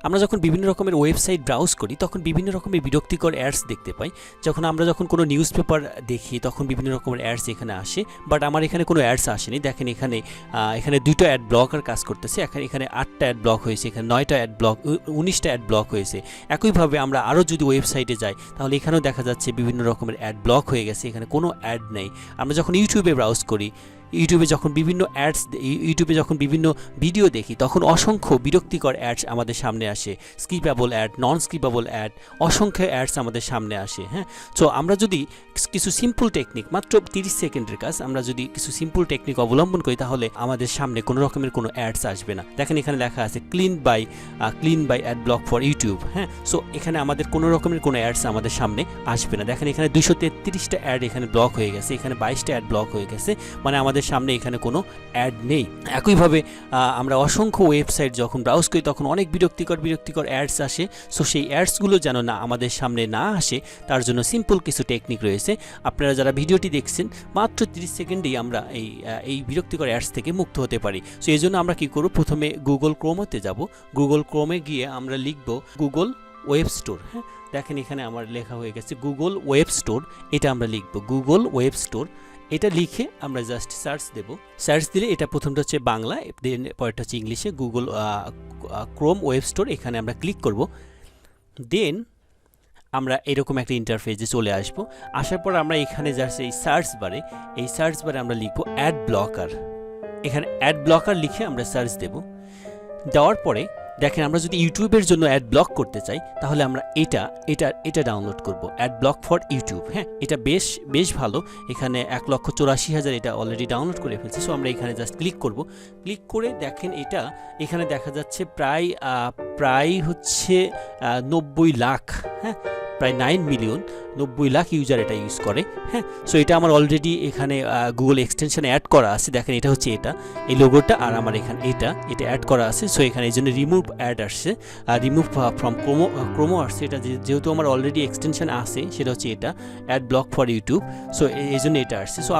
আমরা যখন বিভিন্ন রকমের ওয়েবসাইট ব্রাউজ করি তখন বিভিন্ন রকমের বিরক্তিকর অ্যাডস দেখতে পাই। আমরা যখন কোনো নিউজ পেপার দেখি তখন বিভিন্ন রকমের অ্যাডস এখানে আসে, বাট আমার এখানে কোনো অ্যাডস আসেনি। দেখেন এখানে 2টা অ্যাড ব্লকার কাজ করতেছে, এখানে 8টা অ্যাড ব্লক হয়েছে, এখানে 9টা অ্যাড ব্লক, 19টা অ্যাড ব্লক হয়েছে। একইভাবে আমরা আরও যদি ওয়েবসাইটে যাই তাহলে এখানেও দেখা যাচ্ছে বিভিন্ন রকমের অ্যাড ব্লক হয়ে গেছে, এখানে কোনো অ্যাড নেই। আমরা যখন ইউটিউবে ব্রাউজ করি, ইউটিউবে যখন বিভিন্ন ভিডিও দেখি তখন অসংখ্য বিরক্তিকর অ্যাডস আমাদের সামনে আসে, skippable ad, non skippable ad, অসংখ্য অ্যাডস আমাদের সামনে আসে। হ্যাঁ, সো আমরা যদি কিছু সিম্পল টেকনিক, মাত্র 30 সেকেন্ডের কাজ, আমরা যদি কিছু সিম্পল টেকনিক অবলম্বন করি তাহলে আমাদের সামনে কোনো রকমের কোনো অ্যাডস আসবে না। দেখেন এখানে লেখা আছে clean by adblock for YouTube. হ্যাঁ, সো এখানে আমাদের কোনো রকমের কোনো অ্যাডস আমাদের সামনে আসবে না। দেখেন এখানে 233টা অ্যাড এখানে ব্লক হয়ে গেছে, এখানে 22টা অ্যাড ব্লক হয়ে গেছে, মানে আমাদের সামনে এখানে কোনো অ্যাড নেই। একইভাবে আমরা অসংখ্য ওয়েবসাইট যখন ব্রাউজ করি তখন অনেক বিরক্তিকর অ্যাডস আসে। সো সেই অ্যাডসগুলো যেন না আমাদের সামনে না আসে তার জন্য সিম্পল কিছু টেকনিক রয়েছে। আপনারা যারা ভিডিওটি দেখছেন মাত্র 30 সেকেন্ডেই আমরা এই বিরক্তিকর অ্যাডস থেকে মুক্ত হতে পারি। সো এই জন্য আমরা কী করব, প্রথমে গুগল ক্রোমতে যাব। গুগল ক্রোমে গিয়ে আমরা লিখব গুগল ওয়েব স্টোর। হ্যাঁ, দেখেন এখানে আমার লেখা হয়ে গেছে গুগল ওয়েব স্টোর, এটা আমরা লিখব গুগল ওয়েব স্টোর। এটা লিখে আমরা জাস্ট সার্চ দেব। সার্চ দিলে এটা প্রথমটা হচ্ছে বাংলা, দেন পরেরটা হচ্ছে ইংলিশে, গুগল ক্রোম ওয়েব স্টোর। এখানে আমরা ক্লিক করব। দেন আমরা এরকম একটা ইন্টারফেসে চলে আসব। আসার পর আমরা এখানে জাস্ট এই সার্চ বারে আমরা লিখব অ্যাড ব্লকার। এখানে অ্যাড ব্লকার লিখে আমরা সার্চ দেব। দেওয়ার পরে দেখেন আমরা যদি ইউটিউবের জন্য অ্যাড ব্লক করতে চাই তাহলে আমরা এটা ডাউনলোড করব, অ্যাড ব্লক ফর ইউটিউব। হ্যাঁ, এটা বেশ ভালো। এখানে 1,84,000 এটা অলরেডি ডাউনলোড করে ফেলছে। সো আমরা এখানে জাস্ট ক্লিক করব। ক্লিক করে দেখেন এখানে দেখা যাচ্ছে প্রায় হচ্ছে 90 লাখ, হ্যাঁ, প্রায় 9 মিলিয়ন, 90 লাখ ইউজার এটা ইউজ করে। হ্যাঁ, সো এটা আমার অলরেডি এখানে গুগল এক্সটেনশনে অ্যাড করা আছে। দেখেন এটা হচ্ছে এই লোগোটা, আর আমার এখানে এটা অ্যাড করা আছে। সো এখানে এই জন্য রিমুভ অ্যাড আসছে, রিমুভ ফ্রম ক্রোমো আসছে। এটা যেহেতু আমার অলরেডি এক্সটেনশন আছে, সেটা হচ্ছে এটা ad block for YouTube. So এই জন্য এটা আসছে। সো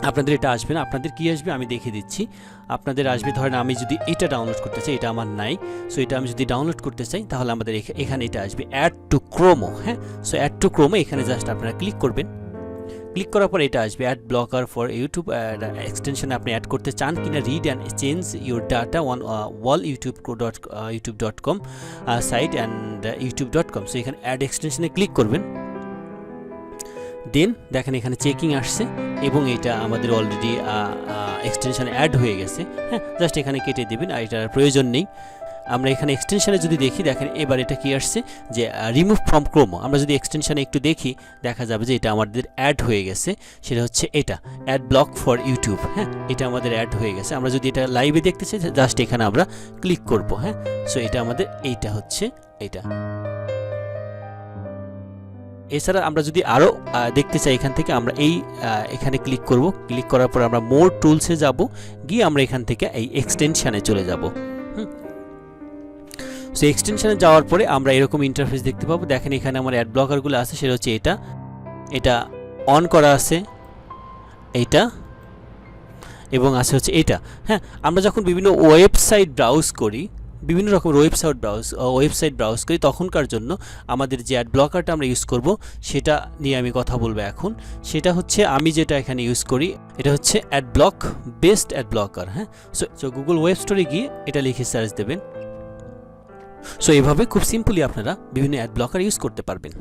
আপনাদের এটা আসবে না, আপনাদের কি আসবে আমি দেখিয়ে দিচ্ছি। আপনাদের আসবে, ধরেন আমি যদি এটা ডাউনলোড করতে চাই, এটা আমার নাই। সো এটা আমি যদি ডাউনলোড করতে চাই তাহলে আমাদের এখানে এটা আসবে অ্যাড টু ক্রোমো। হ্যাঁ, সো অ্যাড টু ক্রোমো এখানে জাস্ট আপনারা ক্লিক করবেন। ক্লিক করার পর এটা আসবে ad blocker for YouTube extension আপনি অ্যাড করতে চান কিনা, read and change your data on all youtube.com site and youtube.com। So এখানে অ্যাড এক্সটেনশনে ক্লিক করবেন। দেন দেখেন এখানে চেকিং আসছে এবং এটা আমাদের অলরেডি এক্সটেনশন অ্যাড হয়ে গেছে। হ্যাঁ, জাস্ট এখানে কেটে দেবেন, আর এটার প্রয়োজন নেই। আমরা এখানে এক্সটেনশনে যদি দেখি, দেখেন এবার এটা কি আসছে যে রিমুভ ফ্রম ক্রোমো। আমরা যদি এক্সটেনশনে একটু দেখি দেখা যাবে যে এটা আমাদের অ্যাড হয়ে গেছে, সেটা হচ্ছে এটা অ্যাড ব্লক ফর ইউটিউব। হ্যাঁ, এটা আমাদের অ্যাড হয়ে গেছে। আমরা যদি এটা লাইভে দেখতে চাই জাস্ট এখানে আমরা ক্লিক করব। হ্যাঁ, সো এটা আমাদের এইটা হচ্ছে এটা। এছাড়া আমরা যদি আরও দেখতে চাই এখান থেকে আমরা এখানে ক্লিক করব। ক্লিক করার পর আমরা মোর টুলসে যাব, গিয়ে আমরা এখান থেকে এই এক্সটেনশানে চলে যাব। সো এক্সটেনশানে যাওয়ার পরে আমরা এরকম ইন্টারফেস দেখতে পাবো। দেখেন এখানে আমার অ্যাড ব্লকারগুলো আছে, সেটা হচ্ছে এটা অন করা আছে, এইটা এবং আছে হচ্ছে এটা। হ্যাঁ, আমরা যখন বিভিন্ন ওয়েবসাইট ব্রাউজ করি, বিভিন্ন রকমের ওয়েবসাইট ব্রাউজ করি তখনকার জন্য আমাদের যে অ্যাড ব্লকারটা আমরা ইউজ করব সেটা নিয়ে আমি কথা বলবো এখন। সেটা হচ্ছে আমি যেটা এখানে ইউজ করি, এটা হচ্ছে অ্যাডব্লক বেস্ট অ্যাড ব্লকার। হ্যাঁ, সো গুগল ওয়েব স্টোরে গিয়ে এটা লিখে সার্চ দেবেন। সো এভাবে খুব সিম্পলি আপনারা বিভিন্ন অ্যাড ব্লকার ইউজ করতে পারবেন।